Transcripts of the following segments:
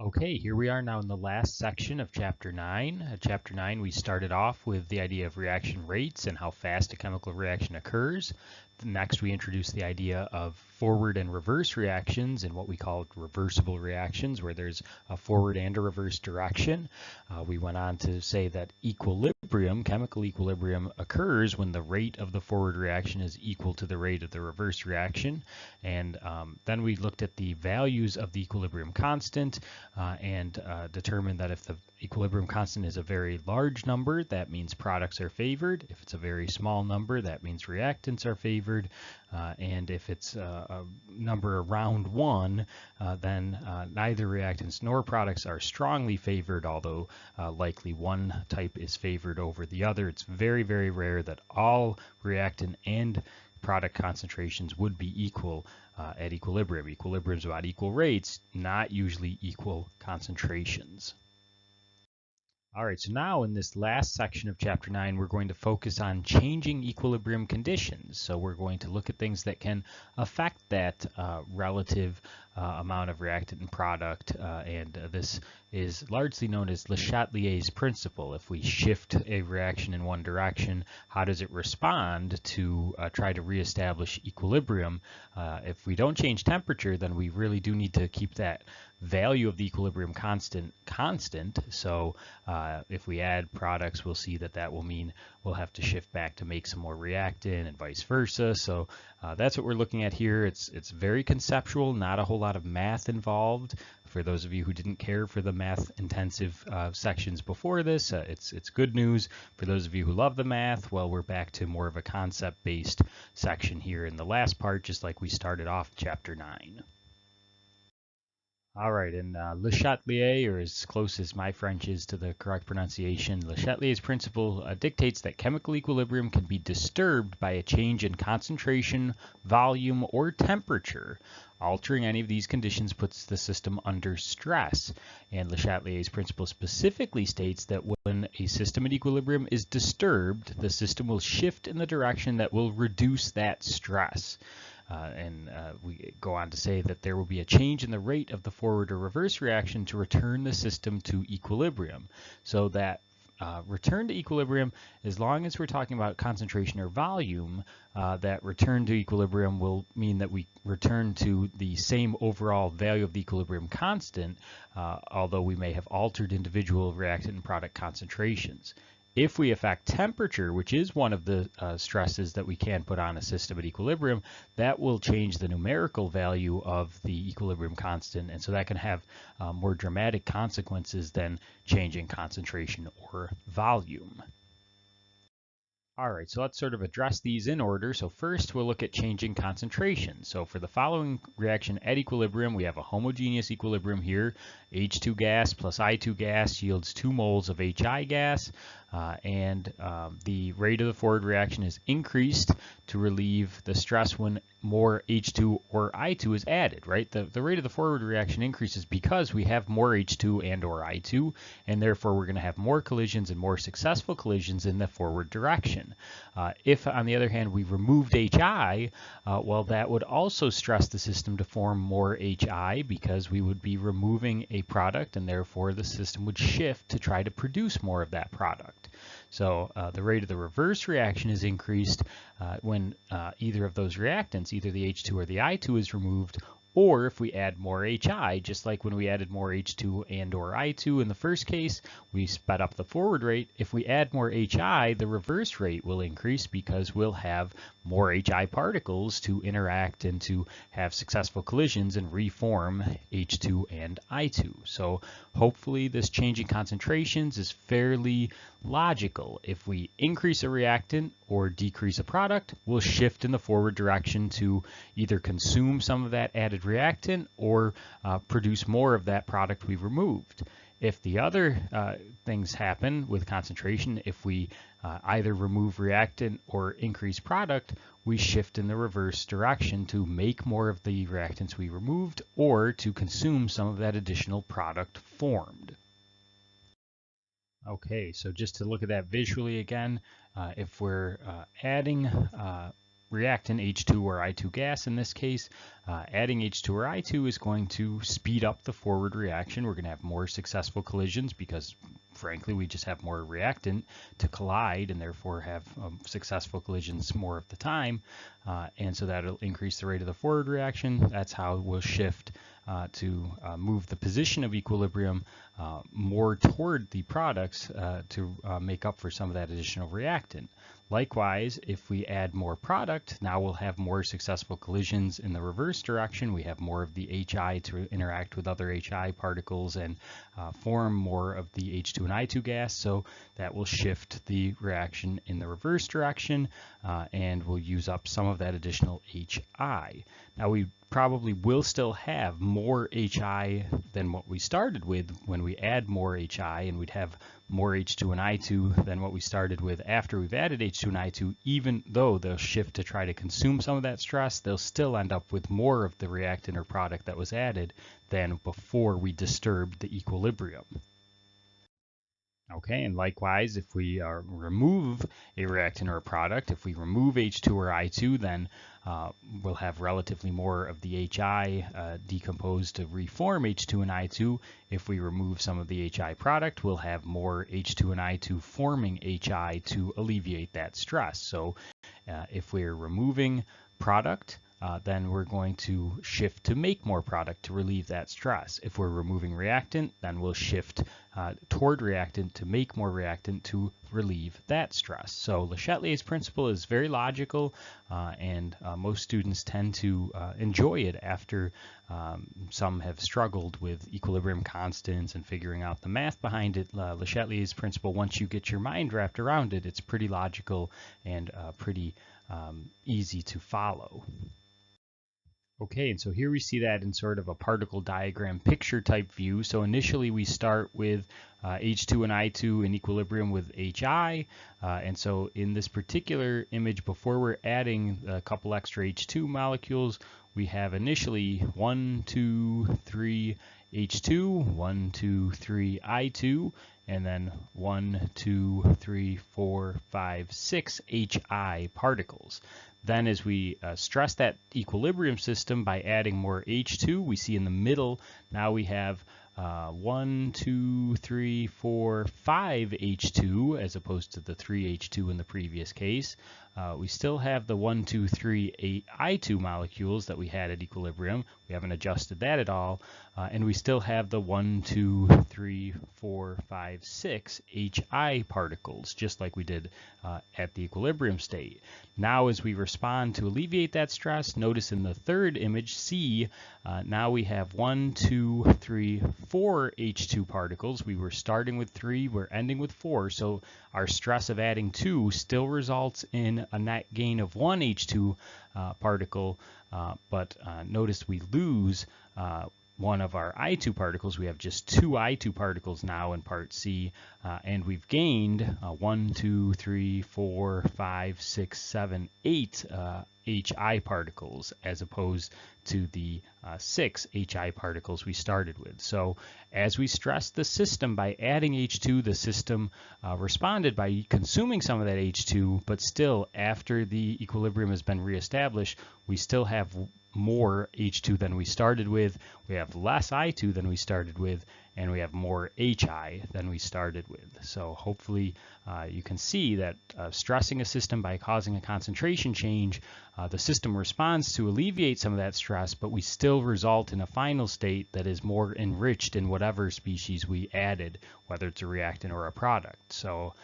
Okay, here we are now in the last section of Chapter 9. Chapter 9, we started off with the idea of reaction rates and how fast a chemical reaction occurs. Next, we introduced the idea of forward and reverse reactions and what we call reversible reactions, where there's a forward and a reverse direction. We went on to say that equilibrium, chemical equilibrium, occurs when the rate of the forward reaction is equal to the rate of the reverse reaction. And then we looked at the values of the equilibrium constant and determined that if the equilibrium constant is a very large number, that means products are favored. If it's a very small number, that means reactants are favored. And if it's a number around 1, then neither reactants nor products are strongly favored, although likely one type is favored over the other. It's very, very rare that all reactant and product concentrations would be equal at equilibrium. Equilibrium is about equal rates, not usually equal concentrations. All right, so now in this last section of Chapter 9, we're going to focus on changing equilibrium conditions. So we're going to look at things that can affect that relative amount of reactant and product, and this is largely known as Le Chatelier's principle. If we shift a reaction in one direction, how does it respond to try to reestablish equilibrium? If we don't change temperature, then we really do need to keep that value of the equilibrium constant. So if we add products, we'll see that that will mean we'll have to shift back to make some more reactant and vice versa. So that's what we're looking at here. It's very conceptual, not a whole lot of math involved. For those of you who didn't care for the math-intensive sections before this, it's good news. For those of you who love the math, well, we're back to more of a concept-based section here in the last part, just like we started off Chapter 9. All right, and Le Chatelier, or as close as my French is to the correct pronunciation, Le Chatelier's principle dictates that chemical equilibrium can be disturbed by a change in concentration, volume, or temperature. Altering any of these conditions puts the system under stress. And Le Chatelier's principle specifically states that when a system at equilibrium is disturbed, the system will shift in the direction that will reduce that stress. We go on to say that there will be a change in the rate of the forward or reverse reaction to return the system to equilibrium. So that return to equilibrium, as long as we're talking about concentration or volume, that return to equilibrium will mean that we return to the same overall value of the equilibrium constant, although we may have altered individual reactant and product concentrations. If we affect temperature, which is one of the stresses that we can put on a system at equilibrium, that will change the numerical value of the equilibrium constant, and so that can have more dramatic consequences than changing concentration or volume. All right, so let's sort of address these in order. So first, we'll look at changing concentration. So for the following reaction at equilibrium, we have a homogeneous equilibrium here. H2 gas plus I2 gas yields 2 moles of HI gas, and the rate of the forward reaction is increased to relieve the stress when more H2 or I2 is added, right? The rate of the forward reaction increases because we have more H2 and or I2, and therefore we're going to have more collisions and more successful collisions in the forward direction. If, on the other hand, we removed HI, well, that would also stress the system to form more HI because we would be removing a product, and therefore the system would shift to try to produce more of that product. So the rate of the reverse reaction is increased when either of those reactants, either the H2 or the I2, is removed, or if we add more HI, just like when we added more H2 and or I2 in the first case, we sped up the forward rate. If we add more HI, the reverse rate will increase because we'll have more HI particles to interact and to have successful collisions and reform H2 and I2. So hopefully this change in concentrations is fairly logical. If we increase a reactant or decrease a product, we'll shift in the forward direction to either consume some of that added reactant or produce more of that product we removed. If the other things happen with concentration, if we either remove reactant or increase product, we shift in the reverse direction to make more of the reactants we removed or to consume some of that additional product formed. Okay, so just to look at that visually again, if we're adding reactant, H2 or I2 gas in this case. Adding H2 or I2 is going to speed up the forward reaction. We're going to have more successful collisions because, frankly, we just have more reactant to collide and therefore have successful collisions more of the time. And so that'll increase the rate of the forward reaction. That's how we'll shift to move the position of equilibrium more toward the products to make up for some of that additional reactant. Likewise, if we add more product, now we'll have more successful collisions in the reverse direction. We have more of the HI to interact with other HI particles and form more of the H2 and I2 gas, so that will shift the reaction in the reverse direction and we'll use up some of that additional HI. Now we probably will still have more HI than what we started with when we add more HI, and we'd have more H2 and I2 than what we started with after we've added H2 and I2. Even though they'll shift to try to consume some of that stress, they'll still end up with more of the reactant or product that was added than before we disturbed the equilibrium. Okay, and likewise, if we remove a reactant or a product, if we remove H2 or I2, then we'll have relatively more of the HI decomposed to reform H2 and I2. If we remove some of the HI product, we'll have more H2 and I2 forming HI to alleviate that stress. So if we're removing product, then we're going to shift to make more product to relieve that stress. If we're removing reactant, then we'll shift toward reactant to make more reactant to relieve that stress. So Le Chatelier's principle is very logical, and most students tend to enjoy it after some have struggled with equilibrium constants and figuring out the math behind it. Le Chatelier's principle, once you get your mind wrapped around it, it's pretty logical and pretty easy to follow. Okay, and so here we see that in sort of a particle diagram picture type view. So initially we start with H2 and I2 in equilibrium with HI. And so in this particular image, before we're adding a couple extra H2 molecules, we have initially 1, 2, 3 H2, 1, 2, 3 I2, and then 1, 2, 3, 4, 5, 6 HI particles. Then as we stress that equilibrium system by adding more H2, we see in the middle now we have 1, 2, 3, 4, 5 H2 as opposed to the 3 H2 in the previous case. We still have the 1, 2, 3, 8 I2 molecules that we had at equilibrium. We haven't adjusted that at all. And we still have the 1, 2, 3, 4, 5, 6 HI particles, just like we did at the equilibrium state. Now as we respond to alleviate that stress, notice in the third image, C, now we have 1, 2, 3, 4 H2 particles. We were starting with 3, we're ending with 4, so our stress of adding 2 still results in a net gain of 1 H2 particle, but notice we lose one of our I2 particles. We have just 2 I2 particles now in part C, and we've gained 1, 2, 3, 4, 5, 6, 7, 8 HI particles as opposed to the 6 HI particles we started with. So as we stressed the system by adding H2, the system responded by consuming some of that H2, but still after the equilibrium has been reestablished, we still have more H2 than we started with, we have less I2 than we started with, and we have more HI than we started with. So hopefully you can see that stressing a system by causing a concentration change, the system responds to alleviate some of that stress, but we still result in a final state that is more enriched in whatever species we added, whether it's a reactant or a product. So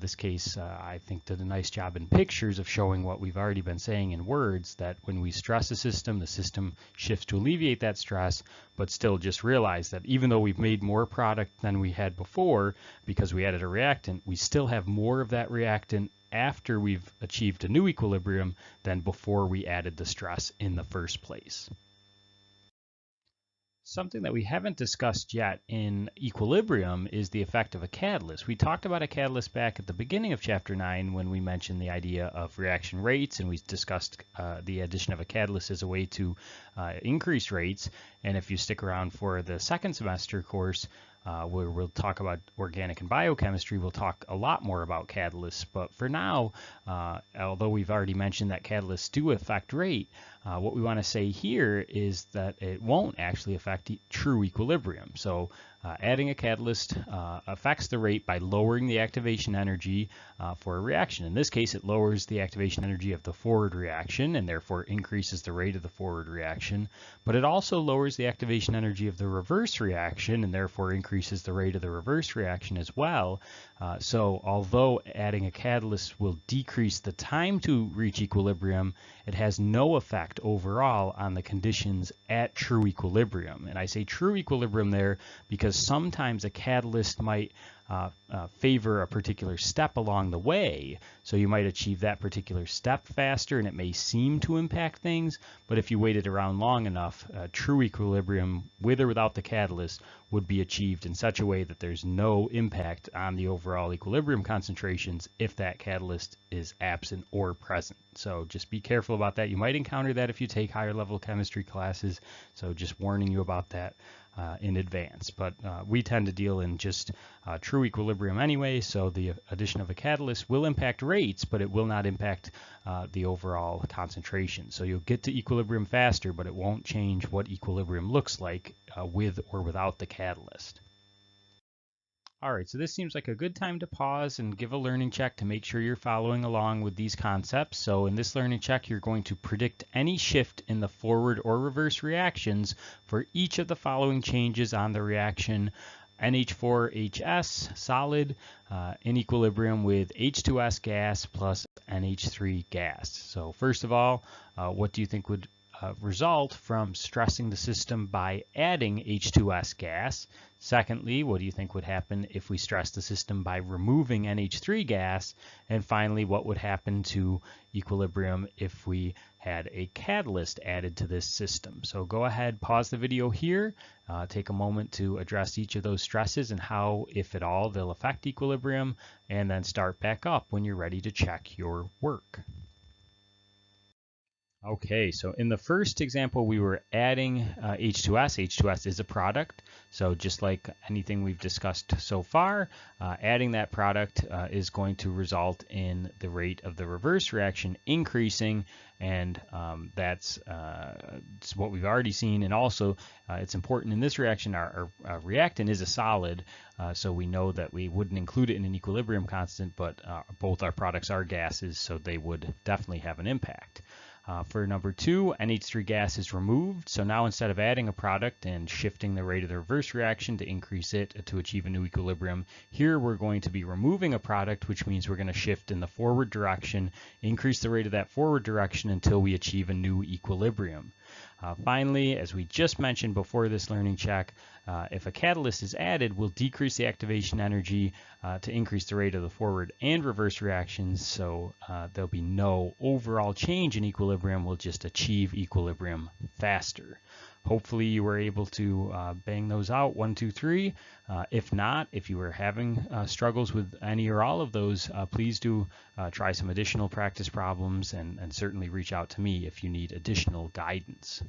this case, I think, did a nice job in pictures of showing what we've already been saying in words, that when we stress a system, the system shifts to alleviate that stress, but still just realize that even though we've made more product than we had before because we added a reactant, we still have more of that reactant after we've achieved a new equilibrium than before we added the stress in the first place. Something that we haven't discussed yet in equilibrium is the effect of a catalyst. We talked about a catalyst back at the beginning of Chapter 9 when we mentioned the idea of reaction rates, and we discussed the addition of a catalyst as a way to increase rates. And if you stick around for the second semester course, where we'll talk about organic and biochemistry, we'll talk a lot more about catalysts. But for now, although we've already mentioned that catalysts do affect rate, what we want to say here is that it won't actually affect true equilibrium. So adding a catalyst affects the rate by lowering the activation energy for a reaction. In this case, it lowers the activation energy of the forward reaction and therefore increases the rate of the forward reaction. But it also lowers the activation energy of the reverse reaction and therefore increases the rate of the reverse reaction as well. So although adding a catalyst will decrease the time to reach equilibrium, it has no effect overall on the conditions at true equilibrium. And I say true equilibrium there because sometimes a catalyst might favor a particular step along the way. So you might achieve that particular step faster and it may seem to impact things, but if you waited around long enough, true equilibrium with or without the catalyst would be achieved in such a way that there's no impact on the overall equilibrium concentrations if that catalyst is absent or present. So just be careful about that. You might encounter that if you take higher level chemistry classes, so just warning you about that in advance. But we tend to deal in just true equilibrium anyway, so the addition of a catalyst will impact rates, but it will not impact the overall concentration. So you'll get to equilibrium faster, but it won't change what equilibrium looks like with or without the catalyst. All right, so this seems like a good time to pause and give a learning check to make sure you're following along with these concepts. So in this learning check, you're going to predict any shift in the forward or reverse reactions for each of the following changes on the reaction: NH4HS solid in equilibrium with H2S gas plus NH3 gas. So first of all, what do you think would result from stressing the system by adding H2S gas? Secondly, what do you think would happen if we stress the system by removing NH3 gas? And finally, what would happen to equilibrium if we had a catalyst added to this system? So go ahead, pause the video here, take a moment to address each of those stresses and how, if at all, they'll affect equilibrium, and then start back up when you're ready to check your work. Okay, so in the first example, we were adding H2S. H2S is a product, so just like anything we've discussed so far, adding that product is going to result in the rate of the reverse reaction increasing, and that's what we've already seen. And also, it's important in this reaction, our reactant is a solid, so we know that we wouldn't include it in an equilibrium constant, but both our products are gases, so they would definitely have an impact. For number 2, NH3 gas is removed. So now instead of adding a product and shifting the rate of the reverse reaction to increase it to achieve a new equilibrium, here we're going to be removing a product, which means we're going to shift in the forward direction, increase the rate of that forward direction until we achieve a new equilibrium. Finally, as we just mentioned before this learning check, if a catalyst is added, we'll decrease the activation energy to increase the rate of the forward and reverse reactions, so there'll be no overall change in equilibrium. We'll just achieve equilibrium faster. Hopefully you were able to bang those out 1, 2, 3. If not, if you were having struggles with any or all of those, please do try some additional practice problems and certainly reach out to me if you need additional guidance.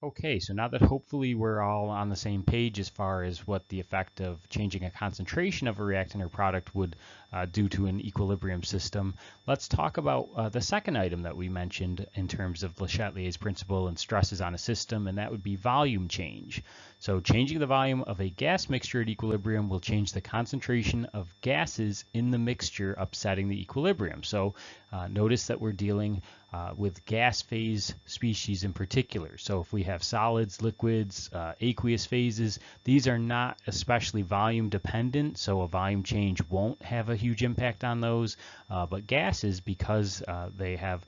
Okay, so now that hopefully we're all on the same page as far as what the effect of changing a concentration of a reactant or product would do to an equilibrium system, let's talk about the second item that we mentioned in terms of Le Chatelier's principle and stresses on a system, and that would be volume change. So changing the volume of a gas mixture at equilibrium will change the concentration of gases in the mixture, upsetting the equilibrium. So notice that we're dealing with gas phase species in particular. So if we have solids, liquids, aqueous phases, these are not especially volume dependent, so a volume change won't have a huge impact on those. But gases, because they have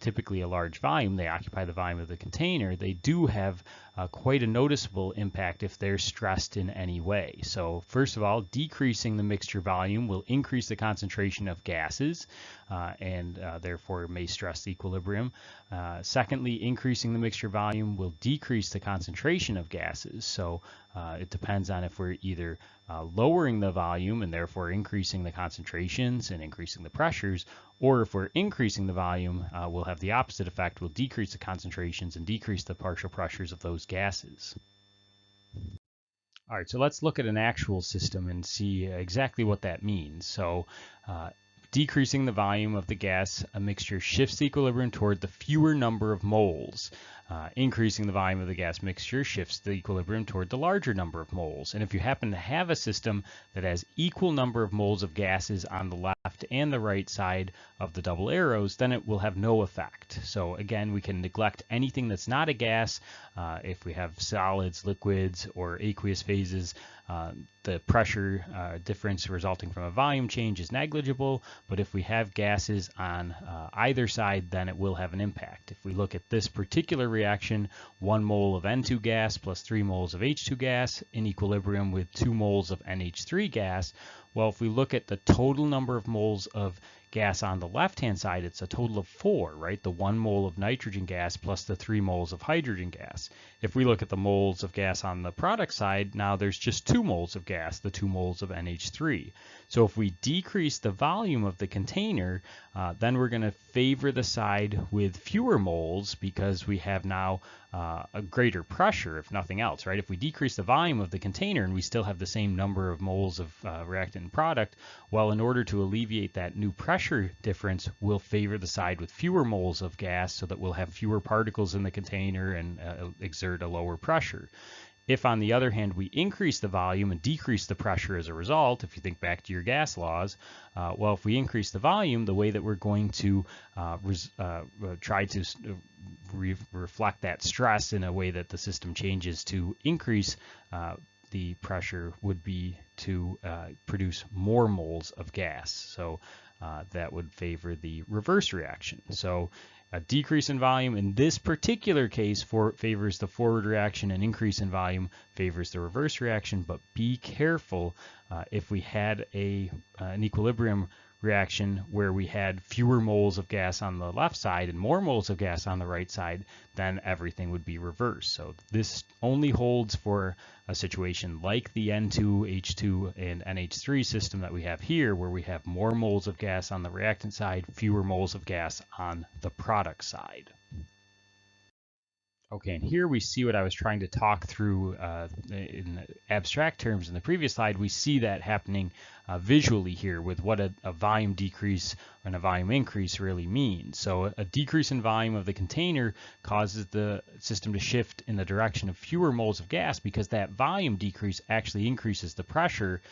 typically a large volume, they occupy the volume of the container, they do have quite a noticeable impact if they're stressed in any way. So first of all, decreasing the mixture volume will increase the concentration of gases and therefore may stress the equilibrium. Secondly, increasing the mixture volume will decrease the concentration of gases. So it depends on if we're either lowering the volume and therefore increasing the concentrations and increasing the pressures, Or if we're increasing the volume, we'll have the opposite effect. We'll decrease the concentrations and decrease the partial pressures of those gases. All right, so let's look at an actual system and see exactly what that means. So decreasing the volume of the gas, a mixture shifts the equilibrium toward the fewer number of moles. Increasing the volume of the gas mixture shifts the equilibrium toward the larger number of moles. And if you happen to have a system that has equal number of moles of gases on the left and the right side of the double arrows, then it will have no effect. So again, we can neglect anything that's not a gas. If we have solids, liquids, or aqueous phases, the pressure difference resulting from a volume change is negligible, but if we have gases on either side, then it will have an impact. If we look at this particular reaction, 1 mole of N2 gas plus 3 moles of H2 gas in equilibrium with 2 moles of NH3 gas, well, if we look at the total number of moles of gas on the left-hand side, it's a total of 4, right? The 1 mole of nitrogen gas plus the 3 moles of hydrogen gas. If we look at the moles of gas on the product side, now there's just 2 moles of gas, the 2 moles of NH3. So if we decrease the volume of the container, then we're going to favor the side with fewer moles because we have now a greater pressure, if nothing else, right? If we decrease the volume of the container and we still have the same number of moles of reactant and product, well, in order to alleviate that new pressure difference, we'll favor the side with fewer moles of gas so that we'll have fewer particles in the container and exert a lower pressure. If, on the other hand, we increase the volume and decrease the pressure as a result, if you think back to your gas laws, well, if we increase the volume, the way that we're going to try to reflect that stress in a way that the system changes to increase the pressure would be to produce more moles of gas. So that would favor the reverse reaction. So a decrease in volume in this particular case favors the forward reaction, and increase in volume favors the reverse reaction. But be careful if we had an equilibrium reaction where we had fewer moles of gas on the left side and more moles of gas on the right side, then everything would be reversed. So this only holds for a situation like the N2, H2, and NH3 system that we have here, where we have more moles of gas on the reactant side, fewer moles of gas on the product side. Okay, and here we see what I was trying to talk through in abstract terms in the previous slide. We see that happening visually here with what a volume decrease and a volume increase really means. So a decrease in volume of the container causes the system to shift in the direction of fewer moles of gas because that volume decrease actually increases the pressure.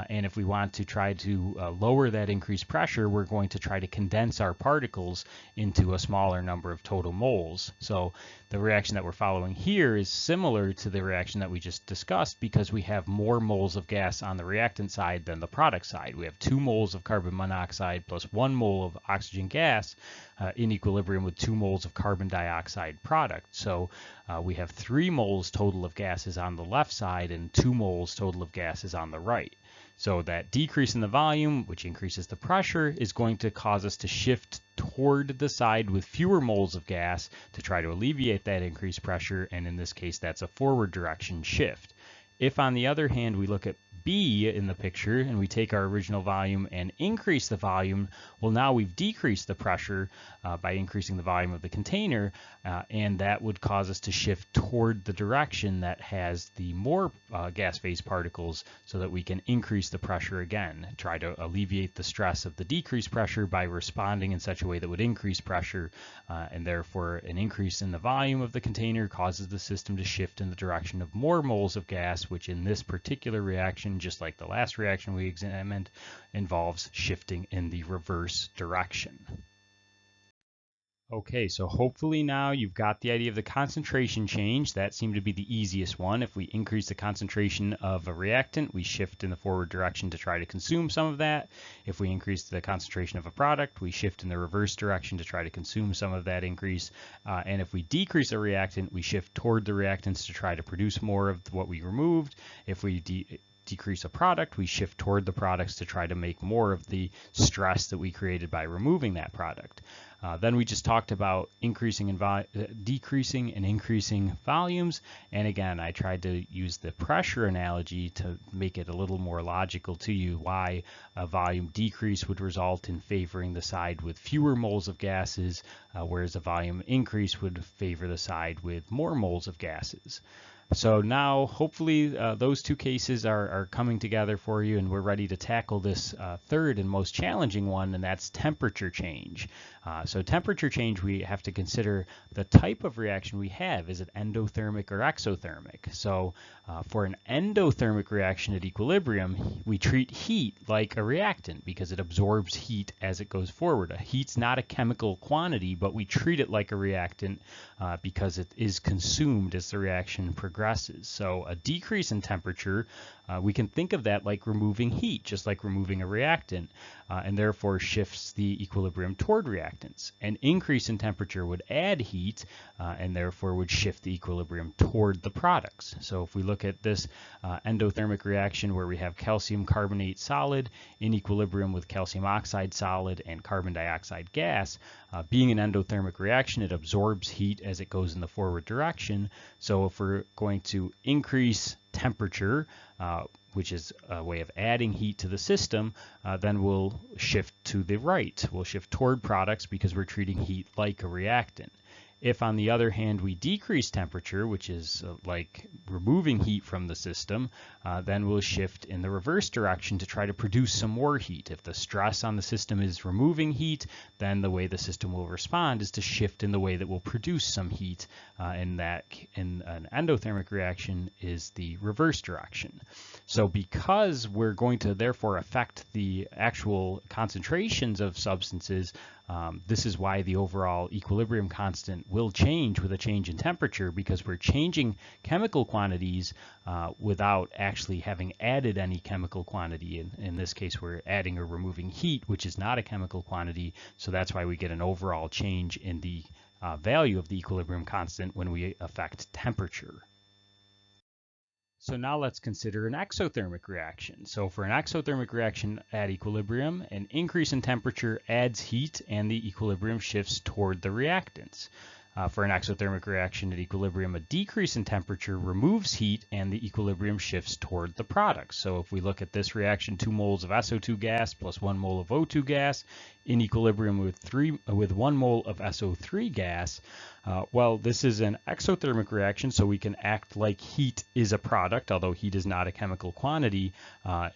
And if we want to try to lower that increased pressure, we're going to try to condense our particles into a smaller number of total moles. So the reaction that we're following here is similar to the reaction that we just discussed because we have more moles of gas on the reactant side than the product side. We have 2 moles of carbon monoxide plus 1 mole of oxygen gas in equilibrium with 2 moles of carbon dioxide product. So we have 3 moles total of gases on the left side and 2 moles total of gases on the right. So that decrease in the volume, which increases the pressure, is going to cause us to shift toward the side with fewer moles of gas to try to alleviate that increased pressure, and in this case that's a forward direction shift. If, on the other hand, we look at B in the picture and we take our original volume and increase the volume, well, now we've decreased the pressure by increasing the volume of the container, and that would cause us to shift toward the direction that has the more gas phase particles so that we can increase the pressure again, try to alleviate the stress of the decreased pressure by responding in such a way that would increase pressure, and therefore an increase in the volume of the container causes the system to shift in the direction of more moles of gas, which in this particular reaction, just like the last reaction we examined, involves shifting in the reverse direction. Okay, so hopefully now you've got the idea of the concentration change. That seemed to be the easiest one. If we increase the concentration of a reactant, we shift in the forward direction to try to consume some of that. If we increase the concentration of a product, we shift in the reverse direction to try to consume some of that increase. And if we decrease a reactant, we shift toward the reactants to try to produce more of what we removed. If we decrease a product, we shift toward the products to try to make more of the stress that we created by removing that product. Then we just talked about decreasing and increasing volumes. And again, I tried to use the pressure analogy to make it a little more logical to you why a volume decrease would result in favoring the side with fewer moles of gases, whereas a volume increase would favor the side with more moles of gases. So now hopefully those two cases are coming together for you, and we're ready to tackle this third and most challenging one, and that's temperature change. So temperature change, we have to consider the type of reaction we have. Is it endothermic or exothermic? So for an endothermic reaction at equilibrium, we treat heat like a reactant because it absorbs heat as it goes forward. Heat's not a chemical quantity, but we treat it like a reactant because it is consumed as the reaction progresses. So a decrease in temperature, we can think of that like removing heat, just like removing a reactant, and therefore shifts the equilibrium toward reactants. An increase in temperature would add heat, and therefore would shift the equilibrium toward the products. So if we look at this endothermic reaction where we have calcium carbonate solid in equilibrium with calcium oxide solid and carbon dioxide gas, being an endothermic reaction, it absorbs heat as it goes in the forward direction. So if we're going to increase temperature, which is a way of adding heat to the system, then we'll shift to the right. We'll shift toward products because we're treating heat like a reactant. If, on the other hand, we decrease temperature, which is like removing heat from the system, then we'll shift in the reverse direction to try to produce some more heat. If the stress on the system is removing heat, then the way the system will respond is to shift in the way that will produce some heat, and that in an endothermic reaction is the reverse direction. So because we're going to therefore affect the actual concentrations of substances, this is why the overall equilibrium constant will change with a change in temperature, because we're changing chemical quantities without actually having added any chemical quantity. In this case, we're adding or removing heat, which is not a chemical quantity. So that's why we get an overall change in the value of the equilibrium constant when we affect temperature. So now let's consider an exothermic reaction. So for an exothermic reaction at equilibrium, an increase in temperature adds heat and the equilibrium shifts toward the reactants. For an exothermic reaction at equilibrium, a decrease in temperature removes heat and the equilibrium shifts toward the products. So if we look at this reaction, 2 moles of SO2 gas plus 1 mole of O2 gas in equilibrium with 1 mole of SO3 gas, well, this is an exothermic reaction, so we can act like heat is a product, although heat is not a chemical quantity.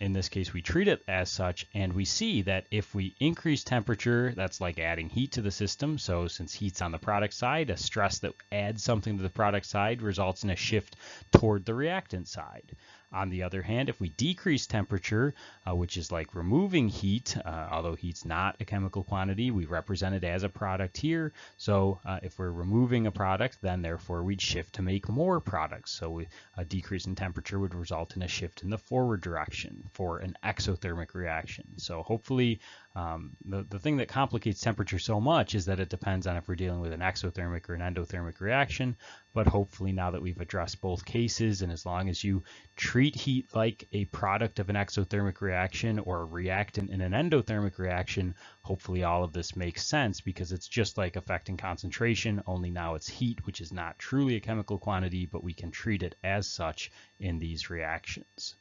In this case, we treat it as such, and we see that if we increase temperature, that's like adding heat to the system. So since heat's on the product side, a stress that adds something to the product side results in a shift toward the reactant side. On the other hand, if we decrease temperature, which is like removing heat, although heat's not a chemical quantity, we represent it as a product here. So if we're removing a product, then therefore we'd shift to make more products. So a decrease in temperature would result in a shift in the forward direction for an exothermic reaction. So hopefully the thing that complicates temperature so much is that it depends on if we're dealing with an exothermic or an endothermic reaction. But hopefully now that we've addressed both cases, and as long as you treat heat like a product of an exothermic reaction or a reactant in an endothermic reaction, hopefully all of this makes sense, because it's just like affecting concentration, only now it's heat, which is not truly a chemical quantity, but we can treat it as such in these reactions.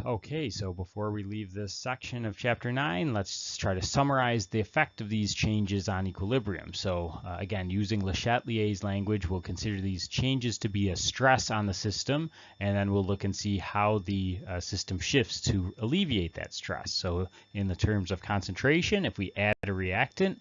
Okay, so before we leave this section of Chapter 9, let's try to summarize the effect of these changes on equilibrium. So again, using Le Chatelier's language, we'll consider these changes to be a stress on the system, and then we'll look and see how the system shifts to alleviate that stress. So in the terms of concentration, if we add a reactant,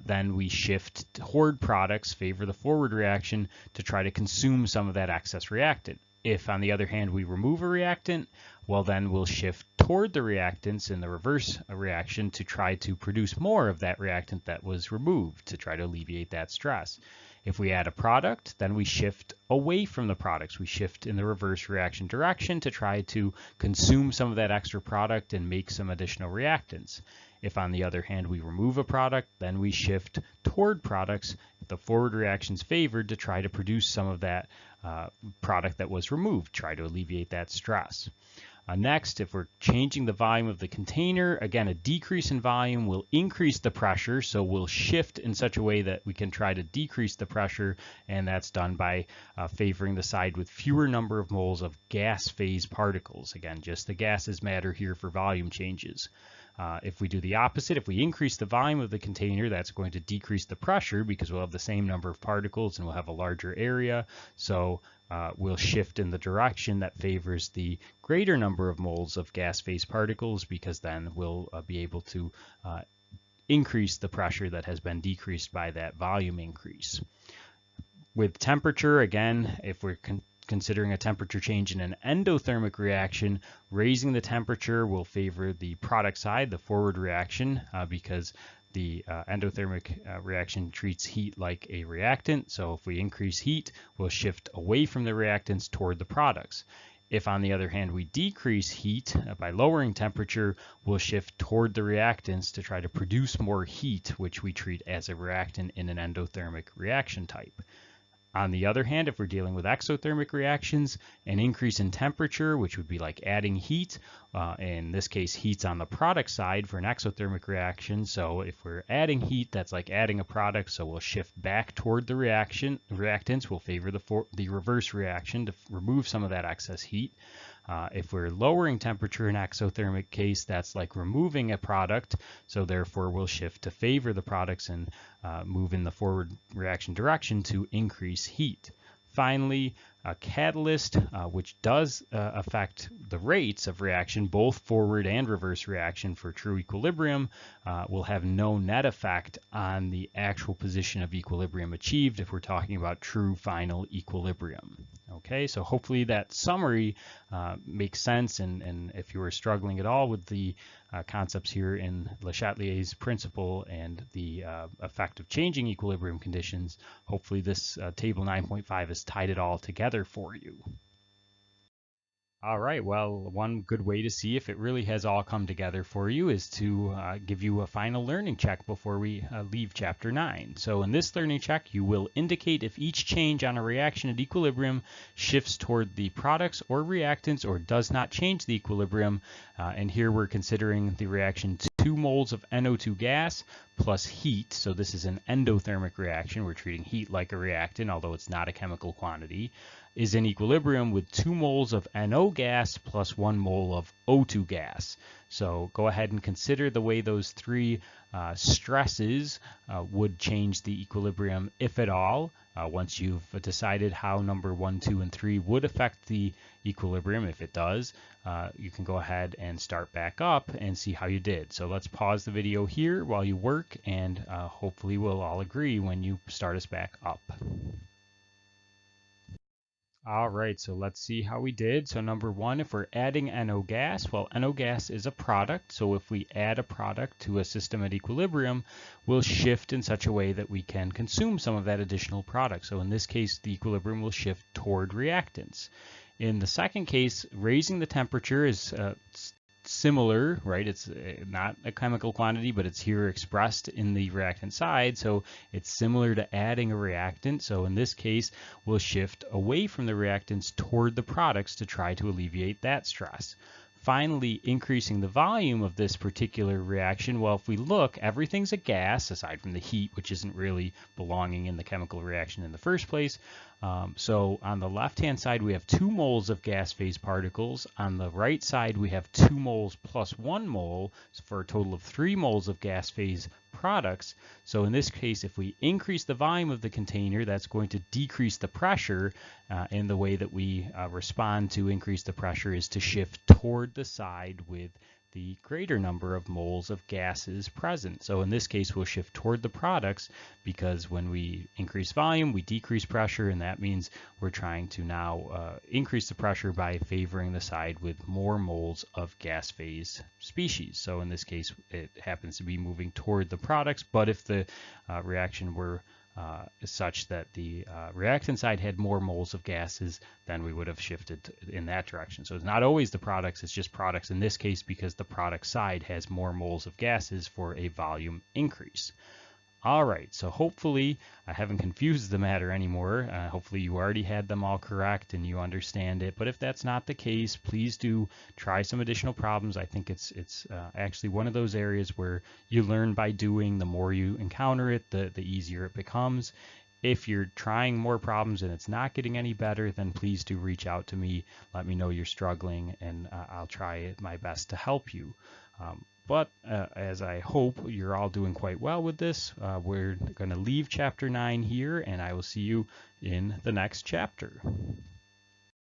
then we shift toward products, favor the forward reaction to try to consume some of that excess reactant. If, on the other hand, we remove a reactant, well, then we'll shift toward the reactants in the reverse reaction to try to produce more of that reactant that was removed to try to alleviate that stress. If we add a product, then we shift away from the products. We shift in the reverse reaction direction to try to consume some of that extra product and make some additional reactants. If, on the other hand, we remove a product, then we shift toward products. The forward reaction's favored to try to produce some of that product that was removed, try to alleviate that stress. Next, if we're changing the volume of the container, again, a decrease in volume will increase the pressure, so we'll shift in such a way that we can try to decrease the pressure, and that's done by favoring the side with fewer number of moles of gas phase particles. Again, just the gases matter here for volume changes. If we do the opposite, if we increase the volume of the container, that's going to decrease the pressure because we'll have the same number of particles and we'll have a larger area. So we'll shift in the direction that favors the greater number of moles of gas phase particles, because then we'll be able to increase the pressure that has been decreased by that volume increase. With temperature, again, if we're considering a temperature change in an endothermic reaction, raising the temperature will favor the product side, the forward reaction, because the endothermic reaction treats heat like a reactant. So if we increase heat, we'll shift away from the reactants toward the products. If, on the other hand, we decrease heat by lowering temperature, we'll shift toward the reactants to try to produce more heat, which we treat as a reactant in an endothermic reaction type. On the other hand, if we're dealing with exothermic reactions, an increase in temperature, which would be like adding heat, in this case, heat's on the product side for an exothermic reaction. So if we're adding heat, that's like adding a product. So we'll shift back toward the reactants. We'll favor the reverse reaction to remove some of that excess heat. If we're lowering temperature in exothermic case, that's like removing a product, so therefore we'll shift to favor the products and move in the forward reaction direction to increase heat. Finally, a catalyst, which does affect the rates of reaction, both forward and reverse reaction for true equilibrium, will have no net effect on the actual position of equilibrium achieved if we're talking about true final equilibrium. Okay, so hopefully that summary makes sense, and if you were struggling at all with the concepts here in Le Chatelier's principle and the effect of changing equilibrium conditions, hopefully this table 9.5 has tied it all together for you. All right, well, one good way to see if it really has all come together for you is to give you a final learning check before we leave Chapter 9. So in this learning check, you will indicate if each change on a reaction at equilibrium shifts toward the products or reactants or does not change the equilibrium. And here we're considering the reaction 2 moles of NO2 gas plus heat. So this is an endothermic reaction. We're treating heat like a reactant, although it's not a chemical quantity, is in equilibrium with 2 moles of NO gas plus 1 mole of O2 gas. So go ahead and consider the way those three stresses would change the equilibrium, if at all. Once you've decided how number 1, 2, and 3 would affect the equilibrium, if it does, you can go ahead and start back up and see how you did. So let's pause the video here while you work, and hopefully we'll all agree when you start us back up. All right, so let's see how we did. So number 1, if we're adding NO gas, well, NO gas is a product. So if we add a product to a system at equilibrium, we'll shift in such a way that we can consume some of that additional product. So in this case, the equilibrium will shift toward reactants. In the second case, raising the temperature is similar, right? It's not a chemical quantity, but it's here expressed in the reactant side, so it's similar to adding a reactant. So in this case, we'll shift away from the reactants toward the products to try to alleviate that stress. Finally, increasing the volume of this particular reaction, well, if we look, everything's a gas, aside from the heat, which isn't really belonging in the chemical reaction in the first place. So on the left-hand side, we have 2 moles of gas phase particles. On the right side, we have 2 moles plus 1 mole, so for a total of 3 moles of gas phase products. So in this case, if we increase the volume of the container, that's going to decrease the pressure, and the way that we respond to increase the pressure is to shift toward the side with the greater number of moles of gases present. So in this case, we'll shift toward the products, because when we increase volume, we decrease pressure, and that means we're trying to now increase the pressure by favoring the side with more moles of gas phase species. So in this case, it happens to be moving toward the products, but if the reaction were such that the reactant side had more moles of gases, then we would have shifted in that direction. So it's not always the products, it's just products in this case, because the product side has more moles of gases for a volume increase. All right, so hopefully I haven't confused the matter anymore. Hopefully you already had them all correct and you understand it. But if that's not the case, please do try some additional problems. I think it's actually one of those areas where you learn by doing. The more you encounter it, the easier it becomes. If you're trying more problems and it's not getting any better, then please do reach out to me. Let me know you're struggling, and I'll try my best to help you. But as I hope you're all doing quite well with this, we're going to leave chapter 9 here, and I will see you in the next chapter.